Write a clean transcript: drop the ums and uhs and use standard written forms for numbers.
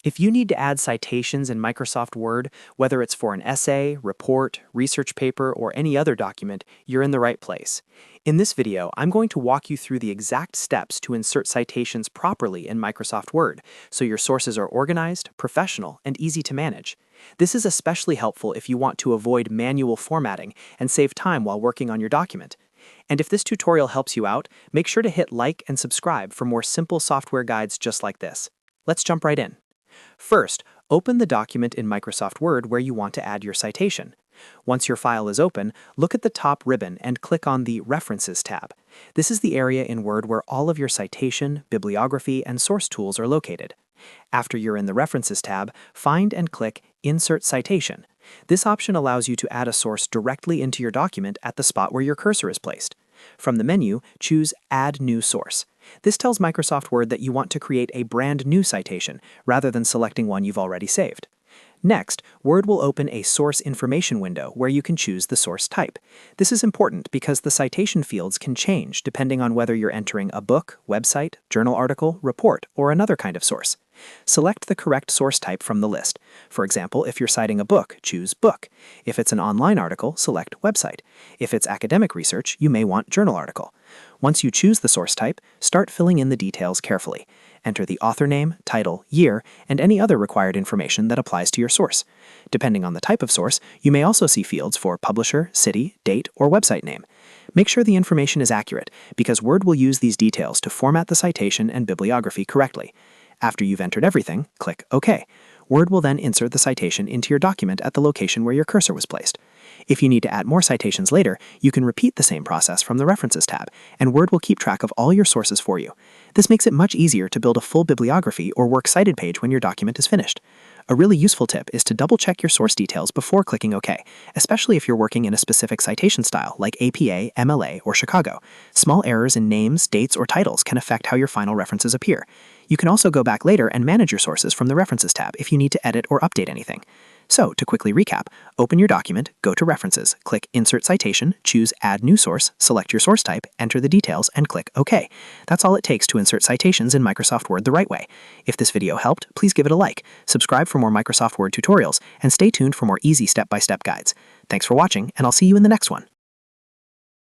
If you need to add citations in Microsoft Word, whether it's for an essay, report, research paper, or any other document, you're in the right place. In this video, I'm going to walk you through the exact steps to insert citations properly in Microsoft Word, so your sources are organized, professional, and easy to manage. This is especially helpful if you want to avoid manual formatting and save time while working on your document. And if this tutorial helps you out, make sure to hit like and subscribe for more simple software guides just like this. Let's jump right in. First, open the document in Microsoft Word where you want to add your citation. Once your file is open, look at the top ribbon and click on the References tab. This is the area in Word where all of your citation, bibliography, and source tools are located. After you're in the References tab, find and click Insert Citation. This option allows you to add a source directly into your document at the spot where your cursor is placed. From the menu, choose Add New Source. This tells Microsoft Word that you want to create a brand new citation, rather than selecting one you've already saved. Next, Word will open a Source Information window where you can choose the source type. This is important because the citation fields can change depending on whether you're entering a book, website, journal article, report, or another kind of source. Select the correct source type from the list. For example, if you're citing a book, choose Book. If it's an online article, select Website. If it's academic research, you may want Journal Article. Once you choose the source type, start filling in the details carefully. Enter the author name, title, year, and any other required information that applies to your source. Depending on the type of source, you may also see fields for publisher, city, date, or website name. Make sure the information is accurate, because Word will use these details to format the citation and bibliography correctly. After you've entered everything, click OK. Word will then insert the citation into your document at the location where your cursor was placed. If you need to add more citations later, you can repeat the same process from the References tab, and Word will keep track of all your sources for you. This makes it much easier to build a full bibliography or works cited page when your document is finished. A really useful tip is to double-check your source details before clicking OK, especially if you're working in a specific citation style like APA, MLA, or Chicago. Small errors in names, dates, or titles can affect how your final references appear. You can also go back later and manage your sources from the References tab if you need to edit or update anything. So, to quickly recap, open your document, go to References, click Insert Citation, choose Add New Source, select your source type, enter the details, and click OK. That's all it takes to insert citations in Microsoft Word the right way. If this video helped, please give it a like, subscribe for more Microsoft Word tutorials, and stay tuned for more easy step-by-step guides. Thanks for watching, and I'll see you in the next one.